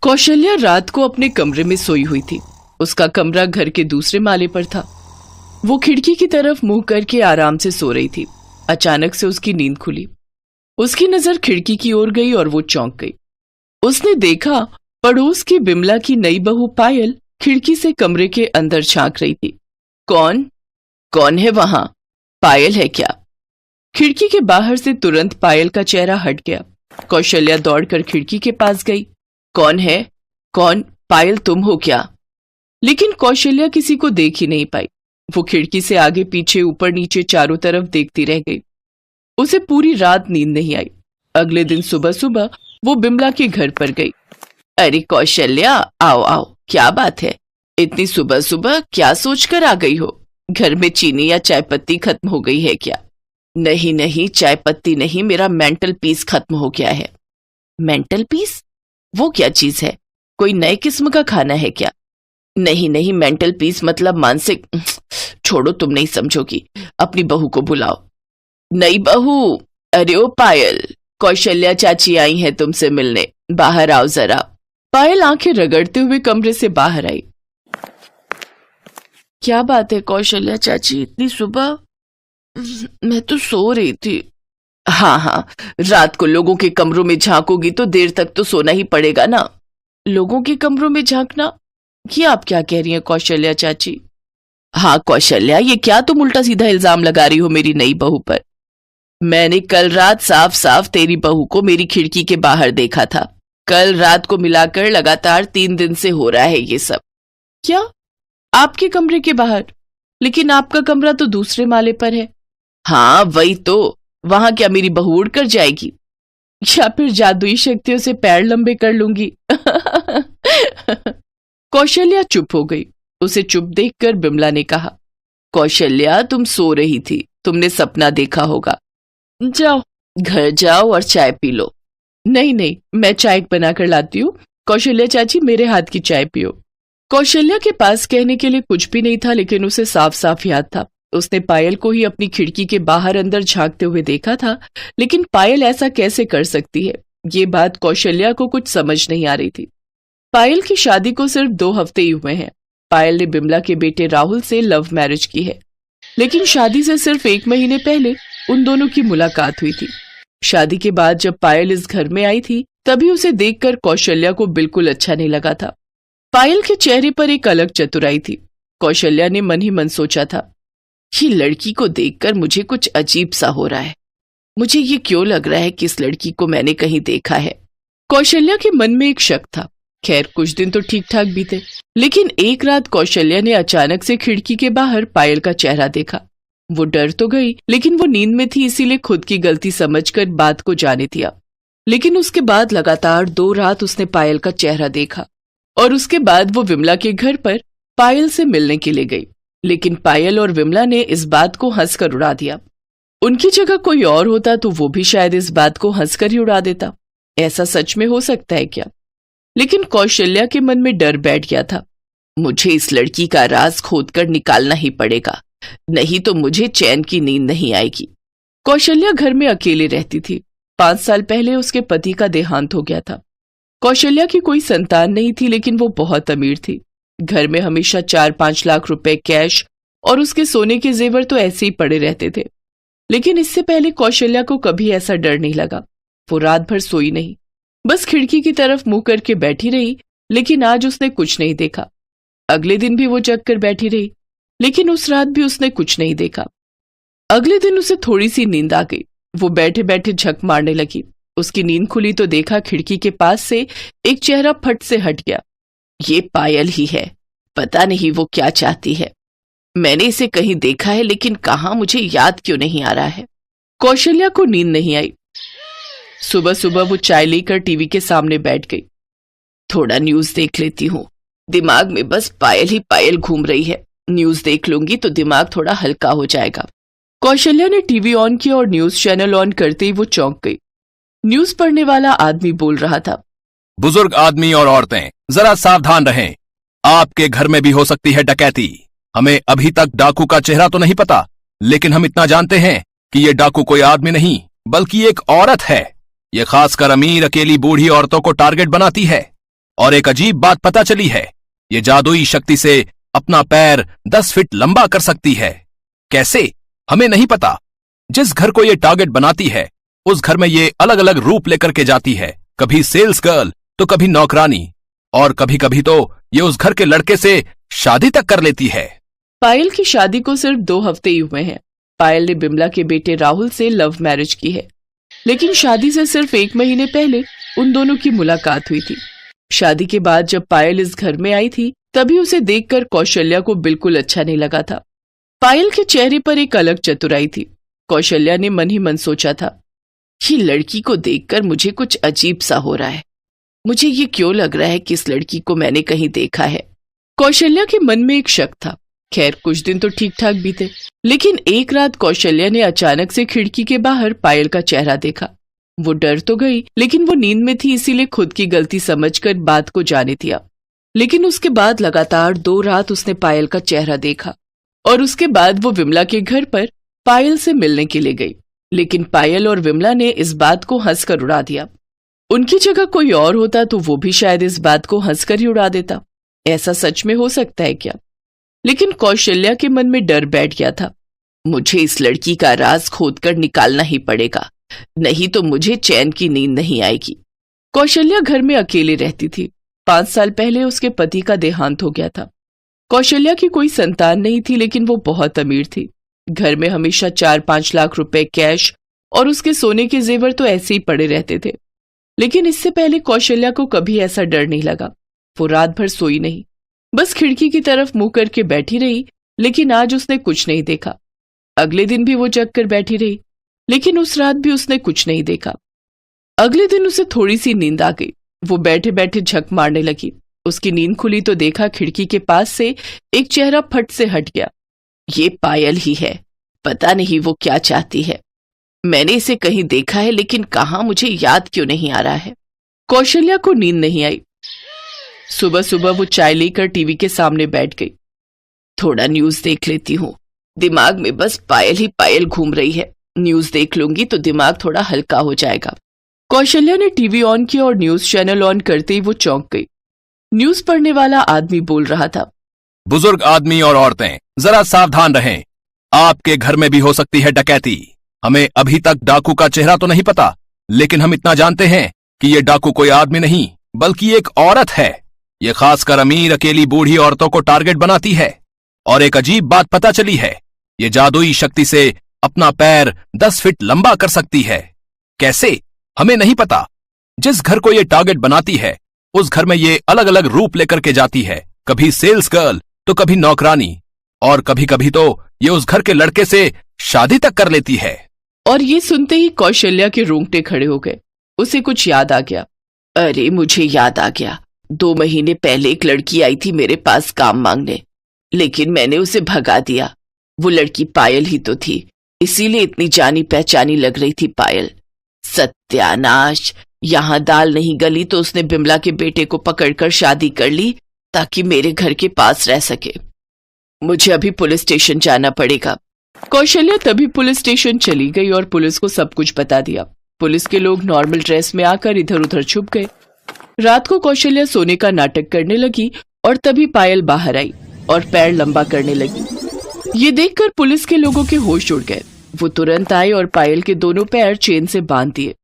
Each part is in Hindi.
कौशल्या रात को अपने कमरे में सोई हुई थी। उसका कमरा घर के दूसरे माले पर था। वो खिड़की की तरफ मुंह करके आराम से सो रही थी। अचानक से उसकी नींद खुली। उसकी नजर खिड़की की ओर गई और वो चौंक गई। उसने देखा पड़ोस की बिमला की नई बहू पायल खिड़की से कमरे के अंदर झांक रही थी। कौन है वहां? पायल है क्या? खिड़की के बाहर से तुरंत पायल का चेहरा हट गया। कौशल्या दौड़कर खिड़की के पास गई। कौन है? कौन? पायल तुम हो क्या? लेकिन कौशल्या किसी को देख ही नहीं पाई। वो खिड़की से आगे पीछे ऊपर नीचे चारों तरफ देखती रह गई। उसे पूरी रात नींद नहीं आई। अगले दिन सुबह सुबह वो बिमला के घर पर गई। अरे कौशल्या, आओ आओ, क्या बात है? इतनी सुबह सुबह क्या सोचकर आ गई हो? घर में चीनी या चाय पत्ती खत्म हो गई है क्या? नहीं नहीं, चाय पत्ती नहीं, मेरा मेंटल पीस खत्म हो गया है। Mental peace? वो क्या चीज है? कोई नए किस्म का खाना है क्या? नहीं नहीं, मेंटल पीस मतलब मानसिक। छोड़ो, तुम नहीं समझोगी। अपनी बहू को बुलाओ। नई बहू? अरे ओ पायल, कौशल्या चाची आई हैं तुमसे मिलने, बाहर आओ जरा। पायल आंखें रगड़ते हुए कमरे से बाहर आई। क्या बात है कौशल्या चाची, इतनी सुबह? मैं तो सो रही थी। हाँ, रात को लोगों के कमरों में झांकोगी तो देर तक तो सोना ही पड़ेगा ना। लोगों के कमरों में झांकना? ये आप क्या कह रही हैं कौशल्या चाची? हाँ कौशल्या, ये क्या तुम उल्टा सीधा इल्जाम लगा रही हो मेरी नई बहू पर? मैंने कल रात साफ साफ तेरी बहू को मेरी खिड़की के बाहर देखा था। कल रात को मिलाकर लगातार 3 दिन से हो रहा है ये सब। क्या? आपके कमरे के बाहर? लेकिन आपका कमरा तो दूसरे माले पर है। हाँ वही तो, वहां क्या मेरी बहू उड़ कर जाएगी? या फिर जादुई शक्तियों से पैर लंबे कर लूंगी। कौशल्या चुप हो गई। उसे चुप देखकर बिमला ने कहा, कौशल्या तुम सो रही थी, तुमने सपना देखा होगा। जाओ घर जाओ और चाय पी लो। नहीं नहीं, मैं चाय बनाकर लाती हूँ। कौशल्या चाची, मेरे हाथ की चाय पियो। कौशल्या के पास कहने के लिए कुछ भी नहीं था, लेकिन उसे साफ साफ याद था उसने पायल को ही अपनी खिड़की के बाहर अंदर झांकते हुए देखा था। लेकिन पायल ऐसा कैसे कर सकती है? ये बात कौशल्या को कुछ समझ नहीं आ रही थी। पायल की शादी को सिर्फ 2 हफ्ते ही हुए हैं। पायल ने बिमला के बेटे राहुल से लव मैरिज की है, लेकिन शादी से सिर्फ 1 महीने पहले उन दोनों की मुलाकात हुई थी। शादी के बाद जब पायल इस घर में आई थी, तभी उसे देखकर कौशल्या को बिल्कुल अच्छा नहीं लगा था। पायल के चेहरे पर एक अलग चतुराई थी। कौशल्या ने मन ही मन सोचा था, ये लड़की को देखकर मुझे कुछ अजीब सा हो रहा है। मुझे ये क्यों लग रहा है कि इस लड़की को मैंने कहीं देखा है। कौशल्या के मन में एक शक था। खैर कुछ दिन तो ठीक ठाक बीते, लेकिन एक रात कौशल्या ने अचानक से खिड़की के बाहर पायल का चेहरा देखा। वो डर तो गई, लेकिन वो नींद में थी, इसीलिए खुद की गलती समझकर बात को जाने दिया। लेकिन उसके बाद लगातार 2 रात उसने पायल का चेहरा देखा और उसके बाद वो विमला के घर पर पायल से मिलने के लिए गई। लेकिन पायल और विमला ने इस बात को हंसकर उड़ा दिया। उनकी जगह कोई और होता तो वो भी शायद इस बात को हंसकर ही उड़ा देता। ऐसा सच में हो सकता है क्या? लेकिन कौशल्या के मन में डर बैठ गया था। मुझे इस लड़की का राज खोदकर निकालना ही पड़ेगा, नहीं तो मुझे चैन की नींद नहीं आएगी। कौशल्या घर में अकेले रहती थी। 5 साल पहले उसके पति का देहांत हो गया था। कौशल्या की कोई संतान नहीं थी, लेकिन वो बहुत अमीर थी। घर में हमेशा 4-5 लाख रुपए कैश और उसके सोने के जेवर तो ऐसे ही पड़े रहते थे। लेकिन इससे पहले कौशल्या को कभी ऐसा डर नहीं लगा। वो रात भर सोई नहीं, बस खिड़की की तरफ मुंह करके बैठी रही। लेकिन आज उसने कुछ नहीं देखा। अगले दिन भी वो जग कर बैठी रही, लेकिन उस रात भी उसने कुछ नहीं देखा। अगले दिन उसे थोड़ी सी नींद आ गई। वो बैठे बैठे झक मारने लगी। उसकी नींद खुली तो देखा खिड़की के पास से एक चेहरा फट से हट गया। ये पायल ही है। पता नहीं वो क्या चाहती है। मैंने इसे कहीं देखा है, लेकिन कहाँ, मुझे याद क्यों नहीं आ रहा है। कौशल्या को नींद नहीं आई। सुबह सुबह वो चाय लेकर टीवी के सामने बैठ गई। थोड़ा न्यूज देख लेती हूँ। दिमाग में बस पायल ही पायल घूम रही है। न्यूज देख लूंगी तो दिमाग थोड़ा हल्का हो जाएगा। कौशल्या ने टीवी ऑन किया और न्यूज चैनल ऑन करते ही वो चौंक गई। न्यूज पढ़ने वाला आदमी बोल रहा था, बुजुर्ग आदमी और औरतें जरा सावधान रहें, आपके घर में भी हो सकती है डकैती। हमें अभी तक डाकू का चेहरा तो नहीं पता, लेकिन हम इतना जानते हैं कि ये डाकू कोई आदमी नहीं बल्कि एक औरत है। ये खासकर अमीर अकेली बूढ़ी औरतों को टारगेट बनाती है। और एक अजीब बात पता चली है, ये जादुई शक्ति से अपना पैर 10 फीट लंबा कर सकती है। कैसे, हमें नहीं पता। जिस घर को ये टारगेट बनाती है, उस घर में ये अलग अलग रूप लेकर के जाती है। कभी सेल्स गर्ल, तो कभी नौकरानी, और कभी कभी तो ये उस घर के लड़के से शादी तक कर लेती है। पायल की शादी को सिर्फ 2 हफ्ते ही हुए हैं। पायल ने बिमला के बेटे राहुल से लव मैरिज की है, लेकिन शादी से सिर्फ 1 महीने पहले उन दोनों की मुलाकात हुई थी। शादी के बाद जब पायल इस घर में आई थी, तभी उसे देखकर कौशल्या को बिल्कुल अच्छा नहीं लगा था। पायल के चेहरे पर एक अलग चतुराई थी। कौशल्या ने मन ही मन सोचा था, ये लड़की को देखकर मुझे कुछ अजीब सा हो रहा है। मुझे ये क्यों लग रहा है कि इस लड़की को मैंने कहीं देखा है। कौशल्या के मन में एक शक था। खैर, कुछ दिन तो ठीक ठाक बीते, लेकिन एक रात कौशल्या ने अचानक से खिड़की के बाहर पायल का चेहरा देखा। वो डर तो गई, लेकिन वो नींद में थी, इसीलिए खुद की गलती समझकर बात को जाने दिया। लेकिन उसके बाद लगातार 2 रात उसने पायल का चेहरा देखा, और उसके बाद वो विमला के घर पर पायल से मिलने के लिए गई। लेकिन पायल और विमला ने इस बात को हंसकर उड़ा दिया। उनकी जगह कोई और होता तो वो भी शायद इस बात को हंसकर ही उड़ा देता। ऐसा सच में हो सकता है क्या? लेकिन कौशल्या के मन में डर बैठ गया था। मुझे इस लड़की का राज खोदकर निकालना ही पड़ेगा, नहीं तो मुझे चैन की नींद नहीं आएगी। कौशल्या घर में अकेले रहती थी। 5 साल पहले उसके पति का देहांत हो गया था। कौशल्या की कोई संतान नहीं थी, लेकिन वो बहुत अमीर थी। घर में हमेशा 4-5 लाख रुपए कैश और उसके सोने के जेवर तो ऐसे ही पड़े रहते थे। लेकिन इससे पहले कौशल्या को कभी ऐसा डर नहीं लगा। वो रात भर सोई नहीं, बस खिड़की की तरफ मुंह करके बैठी रही। लेकिन आज उसने कुछ नहीं देखा। अगले दिन भी वो जग कर बैठी रही, लेकिन उस रात भी उसने कुछ नहीं देखा। अगले दिन उसे थोड़ी सी नींद आ गई। वो बैठे बैठे झक मारने लगी। उसकी नींद खुली तो देखा खिड़की के पास से एक चेहरा फट से हट गया। ये पायल ही है। पता नहीं वो क्या चाहती है। मैंने इसे कहीं देखा है, लेकिन कहाँ, मुझे याद क्यों नहीं आ रहा है। कौशल्या को नींद नहीं आई। सुबह सुबह वो चाय लेकर टीवी के सामने बैठ गई। थोड़ा न्यूज देख लेती हूँ। दिमाग में बस पायल ही पायल घूम रही है। न्यूज देख लूंगी तो दिमाग थोड़ा हल्का हो जाएगा। कौशल्या ने टीवी ऑन किया और न्यूज चैनल ऑन करते ही वो चौंक गई। न्यूज पढ़ने वाला आदमी बोल रहा था, बुजुर्ग आदमी और औरतें, जरा सावधान रहें। आपके घर में भी हो सकती है डकैती। हमें अभी तक डाकू का चेहरा तो नहीं पता, लेकिन हम इतना जानते हैं कि ये डाकू कोई आदमी नहीं, बल्कि एक औरत है। ये खासकर अमीर, अकेली, बूढ़ी औरतों को टारगेट बनाती है। और एक अजीब बात पता चली है, ये जादुई शक्ति से अपना पैर 10 फीट लंबा कर सकती है। कैसे, हमें नहीं पता। जिस घर को ये टारगेट बनाती है, उस घर में ये अलग अलग रूप लेकर के जाती है। कभी सेल्स गर्ल, तो कभी नौकरानी, और कभी कभी तो ये उस घर के लड़के से शादी तक कर लेती है। और ये सुनते ही कौशल्या के रोंगटे खड़े हो गए। उसे कुछ याद आ गया। अरे, मुझे याद आ गया। 2 महीने पहले एक लड़की आई थी मेरे पास काम मांगने, लेकिन मैंने उसे भगा दिया। वो लड़की पायल ही तो थी, इसीलिए इतनी जानी पहचानी लग रही थी पायल। सत्यानाश, यहाँ दाल नहीं गली तो उसने बिमला के बेटे को पकड़कर शादी कर ली ताकि मेरे घर के पास रह सके। मुझे अभी पुलिस स्टेशन जाना पड़ेगा। कौशल्या तभी पुलिस स्टेशन चली गई और पुलिस को सब कुछ बता दिया। पुलिस के लोग नॉर्मल ड्रेस में आकर इधर उधर छुप गए। रात को कौशल्या सोने का नाटक करने लगी और तभी पायल बाहर आई और पैर लंबा करने लगी। ये देखकर पुलिस के लोगों के होश उड़ गए। वो तुरंत आए और पायल के दोनों पैर चेन से बांध दिए।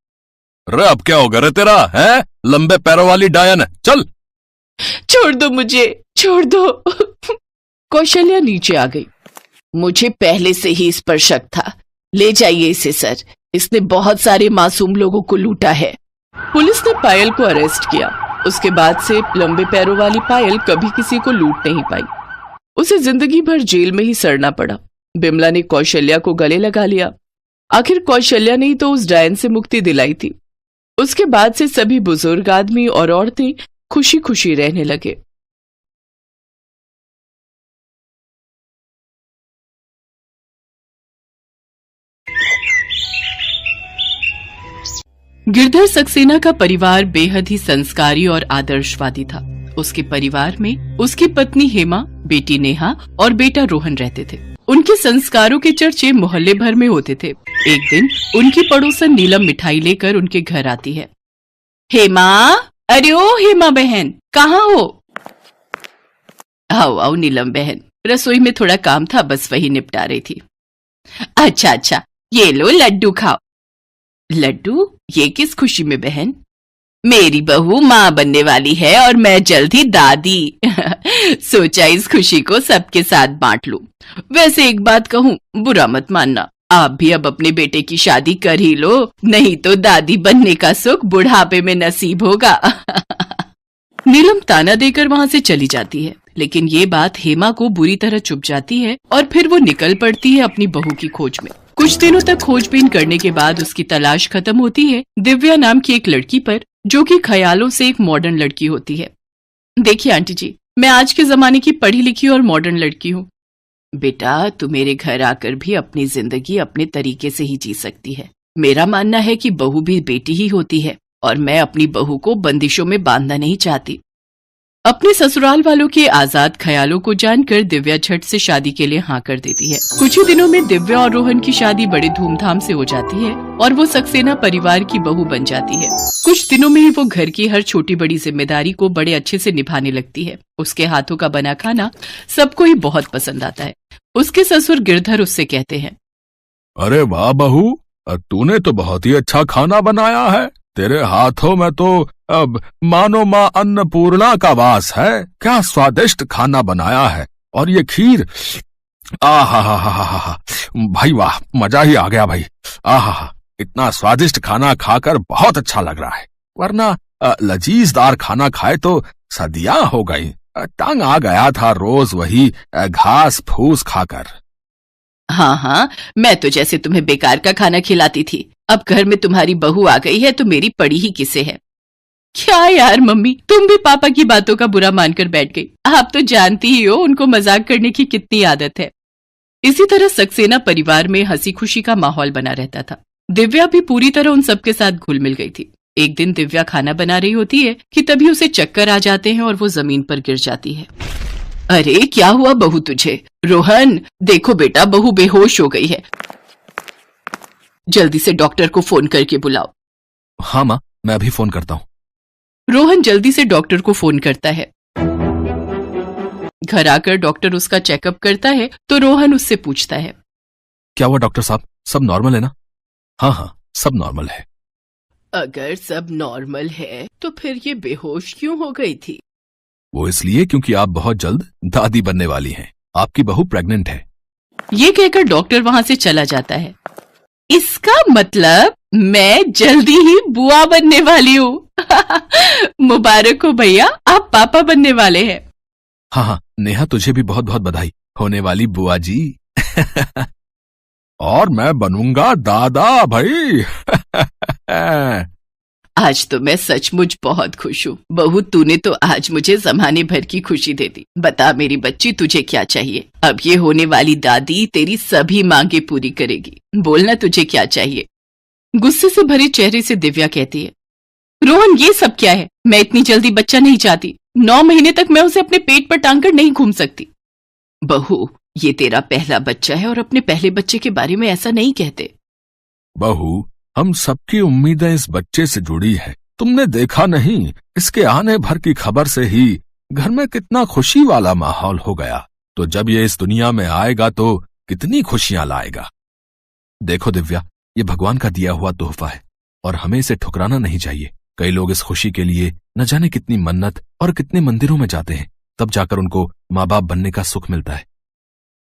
रे, अब क्या होगा रे तेरा, है लंबे पैरों वाली डायन, चल। छोड़ दो मुझे, छोड़ दो। कौशल्या नीचे आ गई। मुझे पहले से ही इस पर शक था। ले जाइए इसे सर, इसने बहुत सारे मासूम लोगों को लूटा है। पुलिस ने पायल को अरेस्ट किया। उसके बाद से लंबे पैरों वाली पायल कभी किसी को लूट नहीं पाई। उसे जिंदगी भर जेल में ही सड़ना पड़ा। बिमला ने कौशल्या को गले लगा लिया। आखिर कौशल्या ने ही तो उस डायन से मुक्ति दिलाई थी। उसके बाद से सभी बुजुर्ग आदमी और औरतें खुशी खुशी रहने लगे। गिरधर सक्सेना का परिवार बेहद ही संस्कारी और आदर्शवादी था। उसके परिवार में उसकी पत्नी हेमा, बेटी नेहा और बेटा रोहन रहते थे। उनके संस्कारों के चर्चे मोहल्ले भर में होते थे। एक दिन उनकी पड़ोसन नीलम मिठाई लेकर उनके घर आती है। हेमा, अरे ओ हेमा बहन, कहाँ हो? आओ आओ नीलम बहन, रसोई में थोड़ा काम था, बस वही निपटा रही थी। अच्छा अच्छा, ये लो लड्डू खाओ। लड्डू? ये किस खुशी में बहन? मेरी बहू माँ बनने वाली है और मैं जल्द ही दादी। सोचा इस खुशी को सबके साथ बांट लूं। वैसे एक बात कहूं, बुरा मत मानना, आप भी अब अपने बेटे की शादी कर ही लो, नहीं तो दादी बनने का सुख बुढ़ापे में नसीब होगा। नीलम ताना देकर वहां से चली जाती है, लेकिन ये बात हेमा को बुरी तरह चुभ जाती है और फिर वो निकल पड़ती है अपनी बहू की खोज में। कुछ दिनों तक खोजबीन करने के बाद उसकी तलाश खत्म होती है दिव्या नाम की एक लड़की पर, जो कि ख्यालों से एक मॉडर्न लड़की होती है। देखिए आंटी जी, मैं आज के जमाने की पढ़ी लिखी और मॉडर्न लड़की हूँ। बेटा, तू मेरे घर आकर भी अपनी जिंदगी अपने तरीके से ही जी सकती है। मेरा मानना है कि बहू भी बेटी ही होती है और मैं अपनी बहू को बंदिशों में बांधना नहीं चाहती। अपने ससुराल वालों के आजाद ख्यालों को जानकर दिव्या झट से शादी के लिए हाँ कर देती है। कुछ ही दिनों में दिव्या और रोहन की शादी बड़े धूमधाम से हो जाती है और वो सक्सेना परिवार की बहू बन जाती है। कुछ दिनों में ही वो घर की हर छोटी बड़ी जिम्मेदारी को बड़े अच्छे से निभाने लगती है। उसके हाथों का बना खाना सबको ही बहुत पसंद आता है। उसके ससुर गिरधर उससे कहते हैं, अरे वाह बहू, तूने तो बहुत ही अच्छा खाना बनाया है। तेरे हाथों में तो अब मानो माँ अन्नपूर्णा का वास है। क्या स्वादिष्ट खाना बनाया है। और ये खीर, आहा, भाई वाह, मजा ही आ गया भाई। आहा, इतना स्वादिष्ट खाना खाकर बहुत अच्छा लग रहा है, वरना लजीजदार खाना खाए तो सदियां हो गई। तंग आ गया था रोज वही घास फूस खाकर। हाँ हाँ, मैं तो जैसे तुम्हें बेकार का खाना खिलाती थी, अब घर में तुम्हारी बहू आ गई है तो मेरी पड़ी ही किसे है। क्या यार मम्मी, तुम भी पापा की बातों का बुरा मानकर बैठ गई। आप तो जानती ही हो उनको मजाक करने की कितनी आदत है। इसी तरह सक्सेना परिवार में हंसी खुशी का माहौल बना रहता था। दिव्या भी पूरी तरह उन सबके साथ घुल मिल गई थी। एक दिन दिव्या खाना बना रही होती है कि तभी उसे चक्कर आ जाते हैं और वो जमीन पर गिर जाती है। अरे क्या हुआ बहू तुझे? रोहन, देखो बेटा, बहू बेहोश हो गई है, जल्दी से डॉक्टर को फोन करके बुलाओ। हाँ माँ, मैं अभी फोन करता हूँ। रोहन जल्दी से डॉक्टर को फोन करता है। घर आकर डॉक्टर उसका चेकअप करता है तो रोहन उससे पूछता है, क्या हुआ डॉक्टर साहब, सब नॉर्मल है ना? हाँ हाँ, सब नॉर्मल है। अगर सब नॉर्मल है तो फिर ये बेहोश क्यों हो गई थी? वो इसलिए क्योंकि आप बहुत जल्द दादी बनने वाली हैं। आपकी बहू प्रेग्नेंट है। ये कहकर डॉक्टर वहां से चला जाता है। इसका मतलब मैं जल्दी ही बुआ बनने वाली हूँ। मुबारक हो भैया, आप पापा बनने वाले हैं। हाँ हाँ, नेहा तुझे भी बहुत बहुत बधाई होने वाली बुआ जी। और मैं बनूंगा दादा भाई। आज तो मैं सचमुच बहुत खुश हूँ। बहू, तूने तो आज मुझे जमाने भर की खुशी दे दी। बता मेरी बच्ची, तुझे क्या चाहिए? अब ये होने वाली दादी तेरी सभी मांगे पूरी करेगी। बोलना, तुझे क्या चाहिए? गुस्से से भरे चेहरे से दिव्या कहती है, रोहन ये सब क्या है? मैं इतनी जल्दी बच्चा नहीं चाहती। 9 महीने तक मैं उसे अपने पेट पर टांग कर नहीं घूम सकती। बहू, ये तेरा पहला बच्चा है और अपने पहले बच्चे के बारे में ऐसा नहीं कहते। बहू, हम सबकी उम्मीदें इस बच्चे से जुड़ी है। तुमने देखा नहीं, इसके आने भर की खबर से ही घर में कितना खुशी वाला माहौल हो गया। तो जब ये इस दुनिया में आएगा तो कितनी खुशियां लाएगा। देखो दिव्या, ये भगवान का दिया हुआ तोहफा है और हमें इसे ठुकराना नहीं चाहिए। कई लोग इस खुशी के लिए न जाने कितनी मन्नत और कितने मंदिरों में जाते हैं, तब जाकर उनको माँ बाप बनने का सुख मिलता है।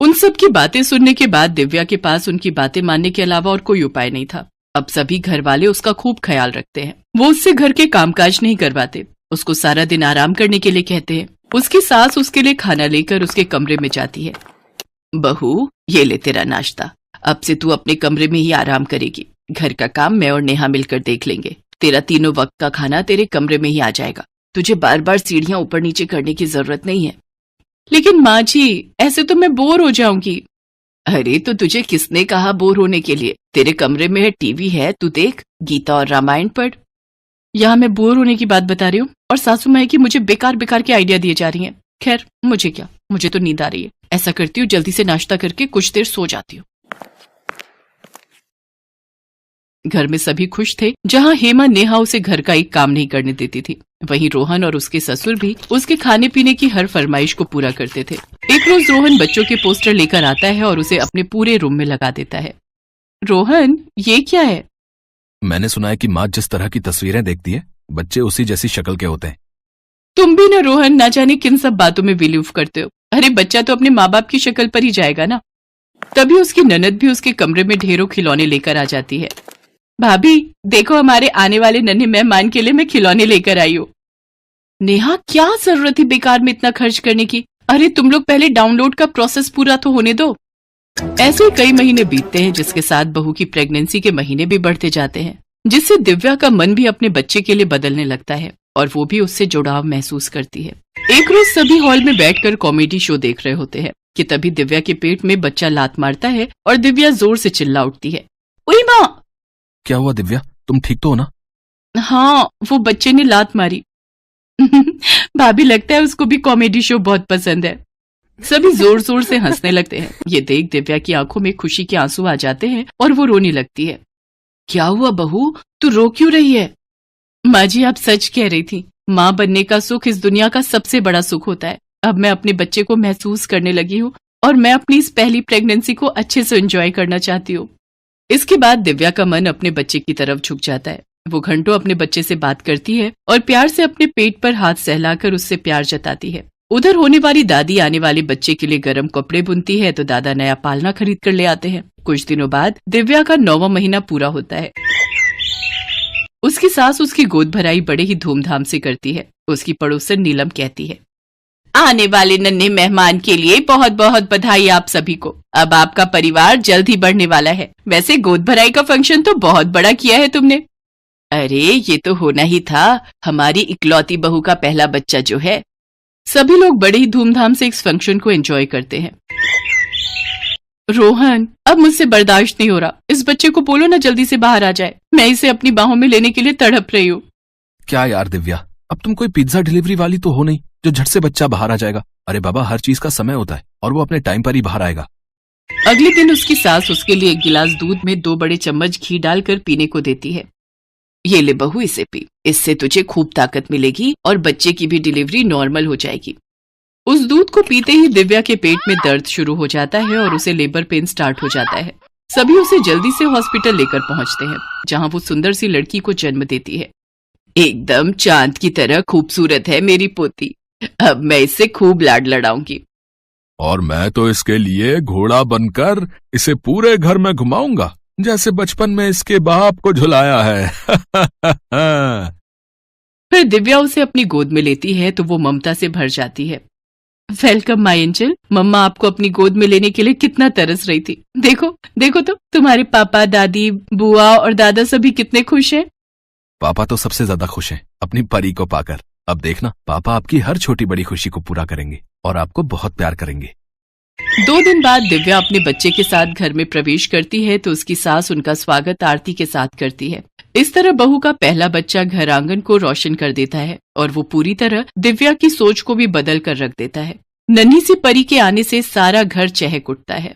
उन सब की बातें सुनने के बाद दिव्या के पास उनकी बातें मानने के अलावा और कोई उपाय नहीं था। अब सभी घर वाले उसका खूब ख्याल रखते हैं। वो उससे घर के कामकाज नहीं करवाते, उसको सारा दिन आराम करने के लिए कहते हैं। उसकी सास उसके लिए खाना लेकर उसके कमरे में जाती है। बहू, ये ले तेरा नाश्ता। अब से तू अपने कमरे में ही आराम करेगी। घर का काम मैं और नेहा मिलकर देख लेंगे। तेरा तीनों वक्त का खाना तेरे कमरे में ही आ जाएगा। तुझे बार बार सीढ़ियां ऊपर नीचे करने की जरूरत नहीं है। लेकिन माँ जी, ऐसे तो मैं बोर हो जाऊंगी। अरे तो तुझे किसने कहा बोर होने के लिए? तेरे कमरे में है, टीवी है, तू देख, गीता और रामायण पढ़। यहाँ मैं बोर होने की बात बता रही हूँ और सासू माँ की मुझे बेकार बेकार के आइडिया दिए जा रही हैं। खैर, मुझे क्या, मुझे तो नींद आ रही है। ऐसा करती हूँ, जल्दी से नाश्ता करके कुछ देर सो जाती हूँ। घर में सभी खुश थे। जहाँ हेमा नेहा उसे घर का एक काम नहीं करने देती थी, वहीं रोहन और उसके ससुर भी उसके खाने पीने की हर फरमाइश को पूरा करते थे। एक रोज रोहन बच्चों के पोस्टर लेकर आता है और उसे अपने पूरे रूम में लगा देता है। रोहन, ये क्या है? मैंने सुना है कि माँ जिस तरह की तस्वीरें देखती है, बच्चे उसी जैसी शक्ल के होते हैं। तुम भी ना रोहन, ना जाने किन सब बातों में बिलीव करते हो। अरे बच्चा तो अपने माँ बाप की शक्ल पर ही जाएगा ना। तभी उसकी ननद भी उसके कमरे में ढेरों खिलौने लेकर आ जाती है। भाभी देखो, हमारे आने वाले नन्हे मेहमान के लिए मैं खिलौने लेकर आई हूँ। नेहा, क्या जरूरत थी बेकार में इतना खर्च करने की? अरे तुम लोग पहले डाउनलोड का प्रोसेस पूरा तो होने दो। ऐसे ही कई महीने बीतते हैं, जिसके साथ बहू की प्रेगनेंसी के महीने भी बढ़ते जाते हैं, जिससे दिव्या का मन भी अपने बच्चे के लिए बदलने लगता है और वो भी उससे जुड़ाव महसूस करती है। एक रोज सभी हॉल में बैठकर कॉमेडी शो देख रहे होते हैं कि तभी दिव्या के पेट में बच्चा लात मारता है और दिव्या जोर से चिल्ला उठती है, ओए माँ! क्या हुआ दिव्या, तुम ठीक तो हो ना? हाँ, वो बच्चे ने लात मारी। भाभी, लगता है उसको भी कॉमेडी शो बहुत पसंद है। सभी जोर जोर से हंसने लगते हैं। ये देख दिव्या की आंखों में खुशी के आंसू आ जाते हैं और वो रोने लगती है। क्या हुआ बहू, तू रो क्यों रही है? माँ जी, आप सच कह रही थी। माँ बनने का सुख इस दुनिया का सबसे बड़ा सुख होता है। अब मैं अपने बच्चे को महसूस करने लगी हूँ और मैं अपनी इस पहली प्रेगनेंसी को अच्छे से एंजॉय करना चाहती हूँ। इसके बाद दिव्या का मन अपने बच्चे की तरफ झुक जाता है। वो घंटों अपने बच्चे से बात करती है और प्यार से अपने पेट पर हाथ सहलाकर उससे प्यार जताती है। उधर होने वाली दादी आने वाले बच्चे के लिए गर्म कपड़े बुनती है तो दादा नया पालना खरीद कर ले आते हैं। कुछ दिनों बाद दिव्या का 9वां महीना पूरा होता है। उसकी सास उसकी गोद भराई बड़े ही धूमधाम से करती है। उसकी पड़ोसन नीलम कहती है, आने वाले नन्हे मेहमान के लिए बहुत बहुत बधाई आप सभी को। अब आपका परिवार जल्द ही बढ़ने वाला है। वैसे गोद भराई का फंक्शन तो बहुत बड़ा किया है तुमने। अरे ये तो होना ही था, हमारी इकलौती बहू का पहला बच्चा जो है। सभी लोग बड़े ही धूमधाम से इस फंक्शन को एंजॉय करते हैं। रोहन, अब मुझसे बर्दाश्त नहीं हो रहा। इस बच्चे को बोलो ना जल्दी से बाहर आ जाए। मैं इसे अपनी बाहों में लेने के लिए तड़प रही हूँ। क्या यार दिव्या, अब तुम कोई पिज्जा डिलीवरी वाली तो हो नहीं जो झट से बच्चा बाहर आ जाएगा। अरे बाबा, हर चीज का समय होता है और वो अपने टाइम पर ही बाहर आएगा। अगले दिन उसकी सास उसके लिए 1 गिलास दूध में 2 बड़े चम्मच घी डालकर पीने को देती है। ये ले बहू, इसे पी। इससे तुझे खूब ताकत मिलेगी और बच्चे की भी डिलीवरी नॉर्मल हो जाएगी। उस दूध को पीते ही दिव्या के पेट में दर्द शुरू हो जाता है और उसे लेबर पेन स्टार्ट हो जाता है। सभी उसे जल्दी से हॉस्पिटल लेकर पहुंचते हैं, जहां वो सुंदर सी लड़की को जन्म देती है। एकदम चांद की तरह खूबसूरत है मेरी पोती। अब मैं इससे खूब लाड लड़ाऊंगी। और मैं तो इसके लिए घोड़ा बनकर इसे पूरे घर में घुमाऊंगा, जैसे बचपन में इसके बाप को झुलाया है। फिर दिव्या उसे अपनी गोद में लेती है तो वो ममता से भर जाती है। Welcome my angel. मम्मा आपको अपनी गोद में लेने के लिए कितना तरस रही थी। देखो देखो तो तुम्हारे पापा, दादी, बुआ और दादा सभी कितने खुश हैं। पापा तो सबसे ज्यादा खुश हैं अपनी परी को पाकर। अब देखना, पापा आपकी हर छोटी बड़ी खुशी को पूरा करेंगे और आपको बहुत प्यार करेंगे। 2 दिन बाद दिव्या अपने बच्चे के साथ घर में प्रवेश करती है तो उसकी सास उनका स्वागत आरती के साथ करती है। इस तरह बहू का पहला बच्चा घर आंगन को रोशन कर देता है और वो पूरी तरह दिव्या की सोच को भी बदल कर रख देता है। नन्ही सी परी के आने से सारा घर चहक उठता है।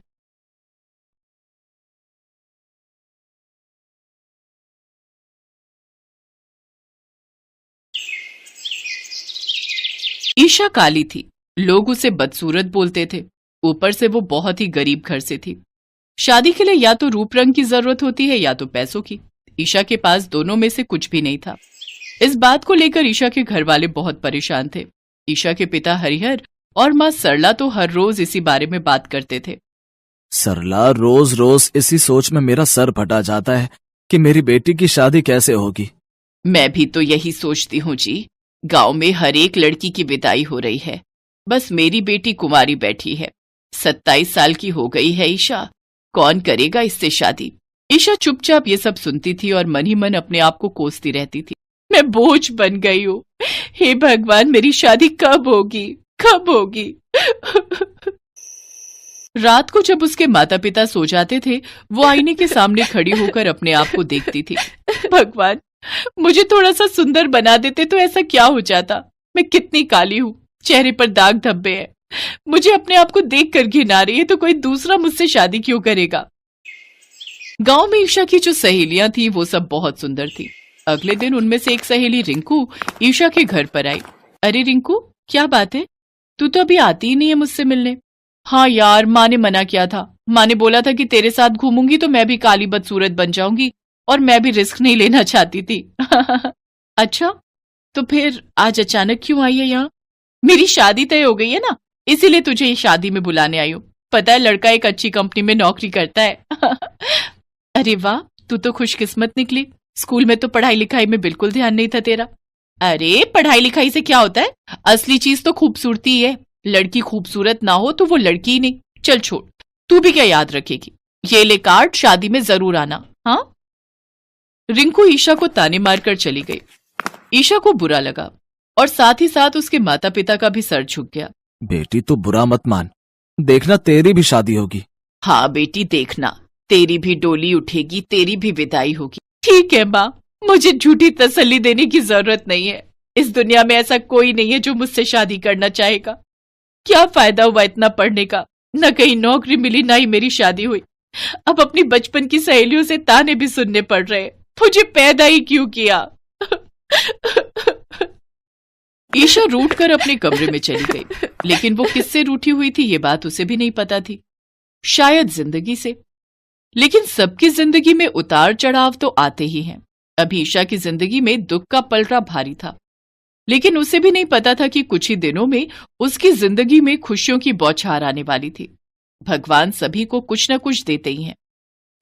ईशा काली थी। लोग उसे बदसूरत बोलते थे। ऊपर से वो बहुत ही गरीब घर से थी। शादी के लिए या तो रूप रंग की जरूरत होती है या तो पैसों की। ईशा के पास दोनों में से कुछ भी नहीं था। इस बात को लेकर ईशा के घर वाले बहुत परेशान थे। ईशा के पिता हरिहर और माँ सरला तो हर रोज इसी बारे में बात करते थे। सरला, रोज रोज इसी सोच में मेरा सर फटा जाता है कि मेरी बेटी की शादी कैसे होगी। मैं भी तो यही सोचती हूँ जी। गांव में हर एक लड़की की विदाई हो रही है, बस मेरी बेटी कुंवारी बैठी है। 27 साल की हो गई है ईशा, कौन करेगा इससे शादी। ईशा चुपचाप ये सब सुनती थी और मन ही मन अपने आप को कोसती रहती थी। मैं बोझ बन गई हूँ। हे भगवान, मेरी शादी कब होगी, कब होगी। रात को जब उसके माता पिता सो जाते थे, वो आईने के सामने खड़ी होकर अपने आप को देखती थी। भगवान, मुझे थोड़ा सा सुंदर बना देते तो ऐसा क्या हो जाता। मैं कितनी काली हूँ, चेहरे पर दाग धब्बे हैं। मुझे अपने आप को देखकर घिन आ रही है तो कोई दूसरा मुझसे शादी क्यों करेगा। गांव में ईशा की जो सहेलियां थी वो सब बहुत सुंदर थी। अगले दिन उनमें से एक सहेली रिंकू ईशा के घर पर आई। अरे रिंकू, क्या बात है, तू तो अभी आती ही नहीं है मुझसे मिलने। हाँ यार, माँ ने मना किया था। माँ ने बोला था कि तेरे साथ घूमूंगी तो मैं भी काली बदसूरत बन जाऊंगी, और मैं भी रिस्क नहीं लेना चाहती थी। अच्छा, तो फिर आज अचानक क्यों आई है यहाँ? मेरी शादी तय हो गई है ना, इसीलिए तुझे ये शादी में बुलाने आई हूँ। पता है, लड़का एक अच्छी कंपनी में नौकरी करता है। अरे वाह, तू तो खुशकिस्मत निकली। स्कूल में तो पढ़ाई लिखाई में बिल्कुल ध्यान नहीं था तेरा। अरे पढ़ाई लिखाई से क्या होता है, असली चीज तो खूबसूरती है। लड़की खूबसूरत ना हो तो वो लड़की ही नहीं। चल छोड़, तू भी क्या याद रखेगी। ये ले कार्ड, शादी में जरूर आना। हाँ। रिंकू ईशा को ताने मारकर चली गई। ईशा को बुरा लगा और साथ ही साथ उसके माता पिता का भी सर झुक गया। बेटी तो बुरा मत मान, देखना तेरी भी शादी होगी। हाँ बेटी, देखना तेरी भी डोली उठेगी, तेरी भी विदाई होगी। ठीक है माँ, मुझे झूठी तसल्ली देने की जरूरत नहीं है। इस दुनिया में ऐसा कोई नहीं है जो मुझसे शादी करना चाहेगा। क्या फायदा हुआ इतना पढ़ने का, न कहीं नौकरी मिली, ना ही मेरी शादी हुई। अब अपनी बचपन की सहेलियों से ताने भी सुनने पड़ रहे। मुझे पैदा ही क्यों किया। ईशा रूठ कर अपने कमरे में चली गई, लेकिन वो किससे रूठी हुई थी ये बात उसे भी नहीं पता थी। शायद जिंदगी से। लेकिन सबकी जिंदगी में उतार चढ़ाव तो आते ही हैं। अभी ईशा की जिंदगी में दुख का पलड़ा भारी था, लेकिन उसे भी नहीं पता था कि कुछ ही दिनों में उसकी जिंदगी में खुशियों की बौछार आने वाली थी। भगवान सभी को कुछ न कुछ देते ही हैं।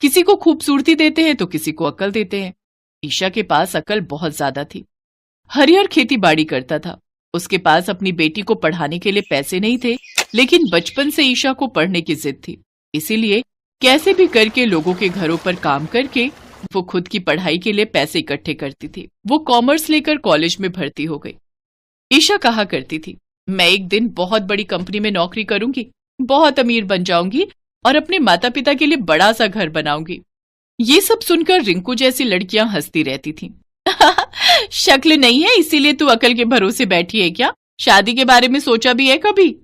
किसी को खूबसूरती देते हैं तो किसी को अकल देते हैं। ईशा के पास अकल बहुत ज्यादा थी। हरिहर खेती बाड़ी करता था। उसके पास अपनी बेटी को पढ़ाने के लिए पैसे नहीं थे, लेकिन बचपन से ईशा को पढ़ने की जिद थी। इसीलिए कैसे भी करके लोगों के घरों पर काम करके वो खुद की पढ़ाई के लिए पैसे इकट्ठे करती थी। वो कॉमर्स लेकर कॉलेज में भर्ती हो गई। ईशा कहा करती थी, मैं एक दिन बहुत बड़ी कंपनी में नौकरी करूंगी, बहुत अमीर बन जाऊंगी और अपने माता पिता के लिए बड़ा सा घर बनाऊंगी। ये सब सुनकर रिंकू जैसी लड़कियां हंसती रहती थीं। शक्ल नहीं है इसीलिए तू अकल के भरोसे बैठी है क्या? शादी के बारे में सोचा भी है कभी?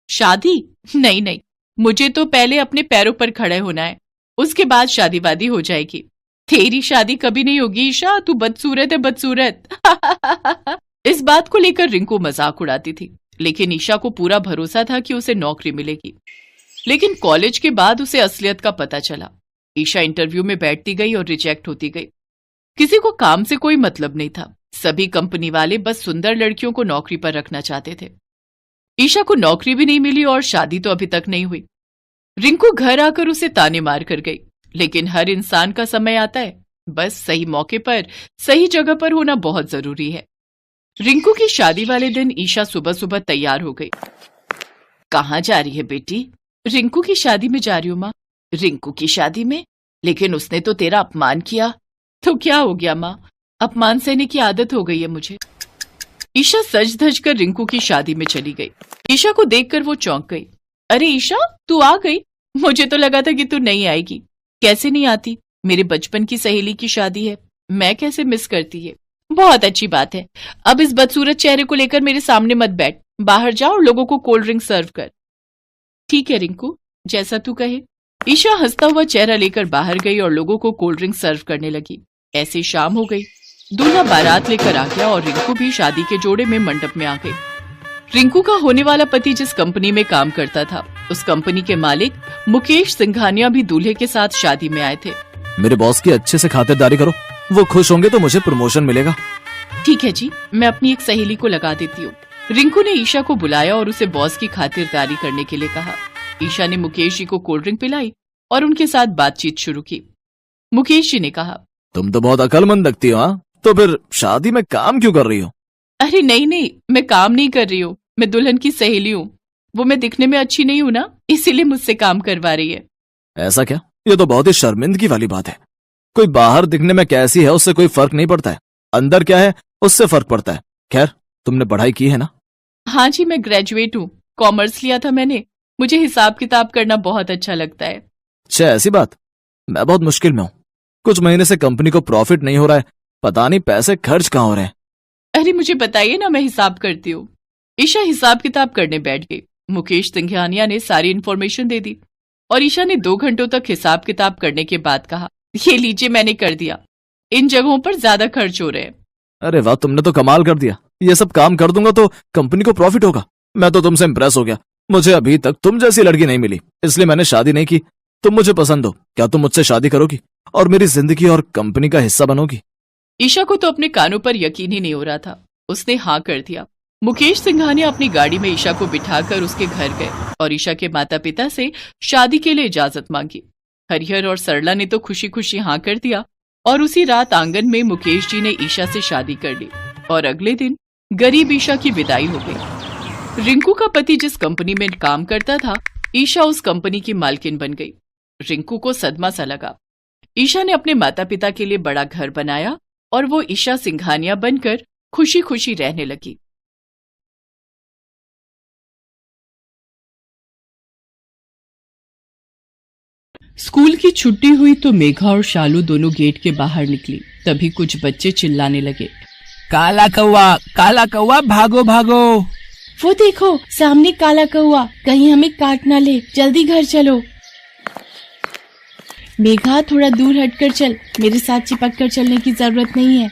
शादी? नहीं नहीं, मुझे तो पहले अपने पैरों पर खड़े होना है, उसके बाद शादी वादी हो जाएगी। तेरी शादी कभी नहीं होगी ईशा, तू बदसूरत है बदसूरत। इस बात को लेकर रिंकू मजाक उड़ाती थी, लेकिन ईशा को पूरा भरोसा था कि उसे नौकरी मिलेगी। लेकिन कॉलेज के बाद उसे असलियत का पता चला। ईशा इंटरव्यू में बैठती गई और रिजेक्ट होती गई। किसी को काम से कोई मतलब नहीं था। सभी कंपनी वाले बस सुंदर लड़कियों को नौकरी पर रखना चाहते थे। ईशा को नौकरी भी नहीं मिली और शादी तो अभी तक नहीं हुई। रिंकू घर आकर उसे ताने मार कर गई, लेकिन हर इंसान का समय आता है। बस सही मौके पर सही जगह पर होना बहुत जरूरी है। रिंकू की शादी वाले दिन ईशा सुबह सुबह तैयार हो गई। कहाँ जा रही है बेटी? रिंकू की शादी में जा रही हूँ माँ। रिंकू की शादी में? लेकिन उसने तो तेरा अपमान किया। तो क्या हो गया माँ, अपमान सहने की आदत हो गई है मुझे। ईशा सज धज कर रिंकू की शादी में चली गई। ईशा को देखकर वो चौंक गई। अरे ईशा, तू आ गई? मुझे तो लगा था कि तू नहीं आएगी। कैसे नहीं आती? मेरे बचपन की सहेली की शादी है, मैं कैसे मिस करती है। बहुत अच्छी बात है। अब इस बदसूरत चेहरे को लेकर मेरे सामने मत बैठ, बाहर जा और लोगों को कोल्ड ड्रिंक सर्व कर। ठीक है रिंकू, जैसा तू कहे। ईशा हंसता हुआ चेहरा लेकर बाहर गई और लोगों को कोल्ड ड्रिंक सर्व करने लगी। ऐसे शाम हो गई। दूल्हा बारात लेकर आ गया और रिंकू भी शादी के जोड़े में मंडप में आ गई। रिंकू का होने वाला पति जिस कंपनी में काम करता था, उस कंपनी के मालिक मुकेश सिंघानिया भी दूल्हे के साथ शादी में आए थे। मेरे बॉस की अच्छे से खातिरदारी करो, वो खुश होंगे तो मुझे प्रमोशन मिलेगा। ठीक है जी, मैं अपनी एक सहेली को लगा देती हूँ। रिंकू ने ईशा को बुलाया और उसे बॉस की खातिरदारी करने के लिए कहा। ईशा ने मुकेश जी को कोल्ड ड्रिंक पिलाई और उनके साथ बातचीत शुरू की। मुकेश जी ने कहा, तुम तो बहुत अकलमंद लगती हो, हाँ? तो फिर शादी में काम क्यों कर रही हो? अरे नहीं नहीं, मैं काम नहीं कर रही हूँ, मैं दुल्हन की सहेली हूँ। वो मैं दिखने में अच्छी नहीं हूँ ना, इसीलिए मुझसे काम करवा रही है। ऐसा क्या? ये तो बहुत ही शर्मिंदगी वाली बात है। कोई बाहर दिखने में कैसी है उससे कोई फर्क नहीं पड़ता है, अंदर क्या है उससे फर्क पड़ता है। खैर, तुमने पढ़ाई की है ना? हाँ जी, मैं ग्रेजुएट हूँ, कॉमर्स लिया था मैंने। मुझे हिसाब किताब करना बहुत अच्छा लगता है। अच्छा, ऐसी बात? मैं बहुत मुश्किल में हूँ। कुछ महीने से कंपनी को प्रॉफिट नहीं हो रहा है, पता नहीं पैसे खर्च कहाँ हो रहे हैं। अरे मुझे बताइए ना, मैं हिसाब करती हूँ। ईशा हिसाब किताब करने बैठ गई। मुकेश सिंघानिया ने सारी इन्फॉर्मेशन दे दी और ईशा ने 2 घंटों तक हिसाब किताब करने के बाद कहा, ये लीजिए, मैंने कर दिया। इन जगहों पर ज्यादा खर्च हो रहे हैं। अरे वाह, तुमने तो कमाल कर दिया। ये सब काम कर दूंगा तो कंपनी को प्रॉफिट होगा। मैं तो तुमसे इंप्रेस हो गया। मुझे अभी तक तुम जैसी लड़की नहीं मिली, इसलिए मैंने शादी नहीं की। तुम मुझे पसंद हो, क्या तुम मुझसे शादी करोगी और मेरी जिंदगी और कंपनी का हिस्सा बनोगी? ईशा को तो अपने कानों पर यकीन ही नहीं हो रहा था। उसने हाँ कर दिया। मुकेश सिंघानिया अपनी गाड़ी में ईशा को बिठाकर उसके घर गए और ईशा के माता पिता से शादी के लिए इजाजत मांगी। हरिहर और सरला ने तो खुशी खुशी हाँ कर दिया और उसी रात आंगन में मुकेश जी ने ईशा से शादी कर ली और अगले दिन गरीब ईशा की विदाई हो गई। रिंकू का पति जिस कंपनी में काम करता था, ईशा उस कंपनी की मालकिन बन गई। रिंकू को सदमा सा लगा। ईशा ने अपने माता पिता के लिए बड़ा घर बनाया और वो ईशा सिंघानिया बनकर खुशी खुशी रहने लगी। स्कूल की छुट्टी हुई तो मेघा और शालू दोनों गेट के बाहर निकली। तभी कुछ बच्चे चिल्लाने लगे, काला कौवा भागो भागो। वो देखो, सामने काला कौवा, कहीं हमें काट ना ले, जल्दी घर चलो। मेघा थोड़ा दूर हटकर चल, मेरे साथ चिपक कर चलने की जरूरत नहीं है।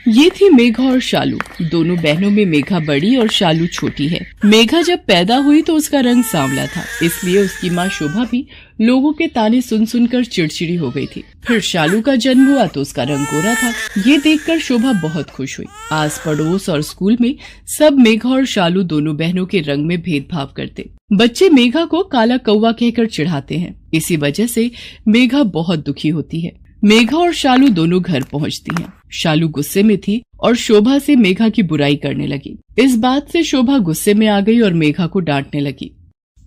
ये थी मेघा और शालू। दोनों बहनों में मेघा बड़ी और शालू छोटी है। मेघा जब पैदा हुई तो उसका रंग सांवला था, इसलिए उसकी माँ शोभा भी लोगों के ताने सुन सुनकर चिड़चिड़ी हो गई थी। फिर शालू का जन्म हुआ तो उसका रंग गोरा था। ये देखकर शोभा बहुत खुश हुई। आस पड़ोस और स्कूल में सब मेघा और शालू दोनों बहनों के रंग में भेदभाव करते। बच्चे मेघा को काला कौवा कहकर चिढ़ाते हैं। इसी वजह से मेघा बहुत दुखी होती है। मेघा और शालू दोनों घर पहुंचती हैं। शालू गुस्से में थी और शोभा से मेघा की बुराई करने लगी। इस बात से शोभा गुस्से में आ गई और मेघा को डांटने लगी।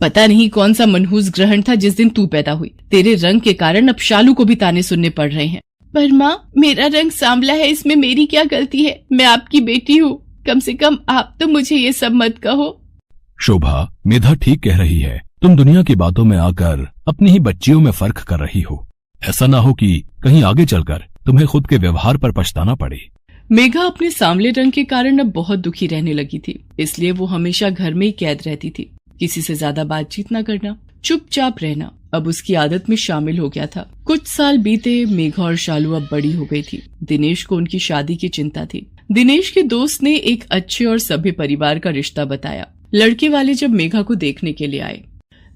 पता नहीं कौन सा मनहूस ग्रहण था जिस दिन तू पैदा हुई। तेरे रंग के कारण अब शालू को भी ताने सुनने पड़ रहे हैं। पर माँ, मेरा रंग सांवला है, इसमें मेरी क्या गलती है? मैं आपकी बेटी हूँ, कम से कम आप तो मुझे ये सब मत कहो। शोभा, मेधा ठीक कह रही है। तुम दुनिया की बातों में आकर अपनी ही बच्चियों में फर्क कर रही हो। ऐसा ना हो कि कहीं आगे चलकर तुम्हें खुद के व्यवहार पर पछताना पड़े। मेघा अपने सांवले रंग के कारण अब बहुत दुखी रहने लगी थी, इसलिए वो हमेशा घर में ही कैद रहती थी। किसी से ज्यादा बातचीत न करना, चुपचाप रहना अब उसकी आदत में शामिल हो गया था। कुछ साल बीते, मेघा और शालू अब बड़ी हो गई थी। दिनेश को उनकी शादी की चिंता थी। दिनेश के दोस्त ने एक अच्छे और सभ्य परिवार का रिश्ता बताया। लड़के वाले जब मेघा को देखने के लिए आए,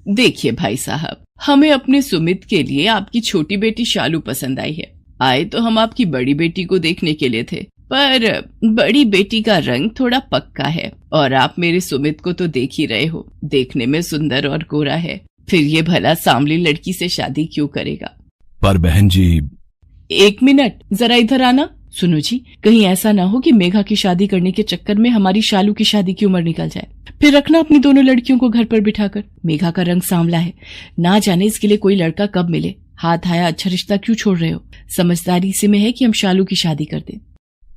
देखिए भाई साहब, हमें अपने सुमित के लिए आपकी छोटी बेटी शालू पसंद आई है। आए तो हम आपकी बड़ी बेटी को देखने के लिए थे, पर बड़ी बेटी का रंग थोड़ा पक्का है और आप मेरे सुमित को तो देख ही रहे हो, देखने में सुंदर और गोरा है। फिर ये भला सांवली लड़की से शादी क्यों करेगा? पर बहन जी। एक मिनट, जरा इधर आना। सुनो जी, कहीं ऐसा ना हो कि मेघा की शादी करने के चक्कर में हमारी शालू की शादी की उम्र निकल जाए। फिर रखना अपनी दोनों लड़कियों को घर पर बिठाकर। मेघा का रंग सांवला है, ना जाने इसके लिए कोई लड़का कब मिले। हाथ आया अच्छा रिश्ता क्यों छोड़ रहे हो? समझदारी इसी में है कि हम शालू की शादी कर दें।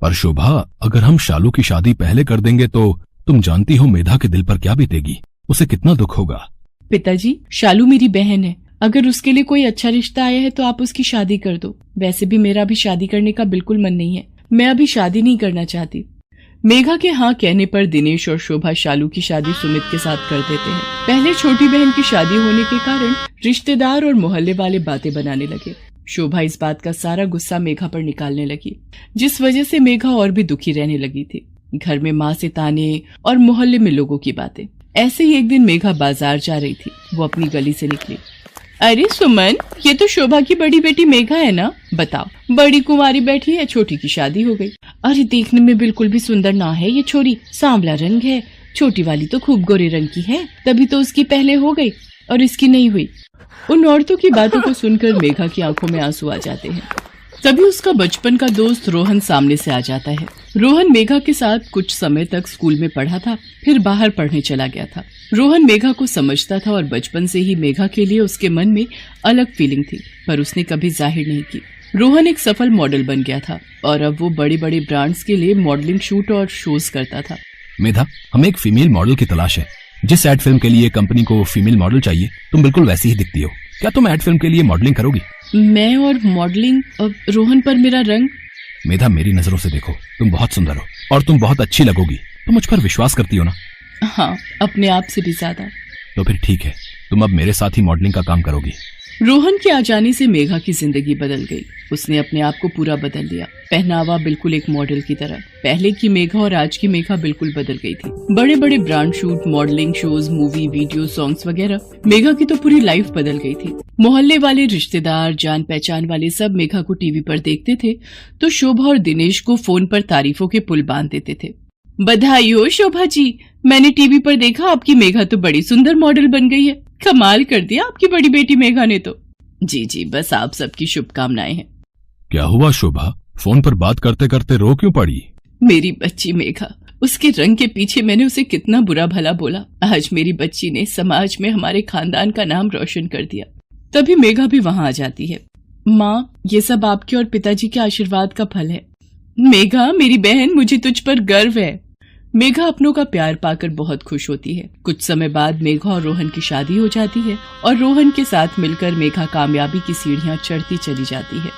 पर शोभा, अगर हम शालू की शादी पहले कर देंगे तो तुम जानती हो मेधा के दिल पर क्या बीतेगी, उसे कितना दुख होगा। पिताजी, शालू मेरी बहन है, अगर उसके लिए कोई अच्छा रिश्ता आया है तो आप उसकी शादी कर दो। वैसे भी मेरा भी शादी करने का बिल्कुल मन नहीं है, मैं अभी शादी नहीं करना चाहती। मेघा के हाँ कहने पर दिनेश और शोभा शालू की शादी सुमित के साथ कर देते हैं। पहले छोटी बहन की शादी होने के कारण रिश्तेदार और मोहल्ले वाले बातें बनाने लगे। शोभा इस बात का सारा गुस्सा मेघा पर निकालने लगी, जिस वजह से मेघा और भी दुखी रहने लगी थी। घर में माँ से ताने और मोहल्ले में लोगों की बातें। ऐसे ही एक दिन मेघा बाजार जा रही थी। वो अपनी गली से निकली। अरे सुमन, ये तो शोभा की बड़ी बेटी मेघा है ना? बताओ, बड़ी कुंवारी बैठी है, छोटी की शादी हो गई। अरे देखने में बिल्कुल भी सुंदर ना है ये छोरी, सांवला रंग है। छोटी वाली तो खूब गोरे रंग की है, तभी तो उसकी पहले हो गई और इसकी नहीं हुई। उन औरतों की बातों को सुनकर मेघा की आंखों में आंसू आ जाते हैं। तभी उसका बचपन का दोस्त रोहन सामने से आ जाता है। रोहन मेघा के साथ कुछ समय तक स्कूल में पढ़ा था, फिर बाहर पढ़ने चला गया था। रोहन मेघा को समझता था और बचपन से ही मेघा के लिए उसके मन में अलग फीलिंग थी, पर उसने कभी जाहिर नहीं की। रोहन एक सफल मॉडल बन गया था और अब वो बड़ी बड़ी ब्रांड्स के लिए मॉडलिंग शूट और शोज करता था। मेधा, हमें एक फीमेल मॉडल की तलाश है। जिस एड फिल्म के लिए कंपनी को फीमेल मॉडल चाहिए, तुम बिल्कुल वैसी ही दिखती हो। क्या तुम एड फिल्म के लिए मॉडलिंग करोगी? मैं और मॉडलिंग? रोहन, पर मेरा रंग? मेधा, मेरी नजरों से देखो, तुम बहुत सुंदर हो और तुम बहुत अच्छी लगोगी। तुम मुझ पर विश्वास करती हो ना? हाँ, अपने आप से भी ज्यादा। तो फिर ठीक है, तुम अब मेरे साथ ही मॉडलिंग का काम करोगी। रोहन के आ जाने से मेघा की जिंदगी बदल गई। उसने अपने आप को पूरा बदल लिया। पहनावा बिल्कुल एक मॉडल की तरह। पहले की मेघा और आज की मेघा बिल्कुल बदल गई थी। बड़े बड़े brand shoot, modelling shows, movie, video, songs वगैरह। मेघा की तो पूरी लाइफ बदल गई थी। मोहल्ले वाले, रिश्तेदार, जान पहचान वाले सब मेघा को टीवी पर देखते थे तो शोभा और दिनेश को फोन पर तारीफों के पुल बांध देते थे। बधाई हो शोभा जी, मैंने टीवी पर देखा आपकी मेघा तो बड़ी सुंदर मॉडल बन गई है। कमाल कर दिया आपकी बड़ी बेटी मेघा ने तो। जी जी, बस आप सबकी शुभकामनाएं हैं। क्या हुआ शोभा, फोन पर बात करते करते रो क्यों पड़ी? मेरी बच्ची मेघा, उसके रंग के पीछे मैंने उसे कितना बुरा भला बोला। आज मेरी बच्ची ने समाज में हमारे खानदान का नाम रोशन कर दिया। तभी मेघा भी वहां आ जाती है। माँ, ये सब आपके और पिताजी के आशीर्वाद का फल है। मेघा मेरी बहन, मुझे तुझ पर गर्व है। मेघा अपनों का प्यार पाकर बहुत खुश होती है। कुछ समय बाद मेघा और रोहन की शादी हो जाती है और रोहन के साथ मिलकर मेघा कामयाबी की सीढ़ियां चढ़ती चली जाती है।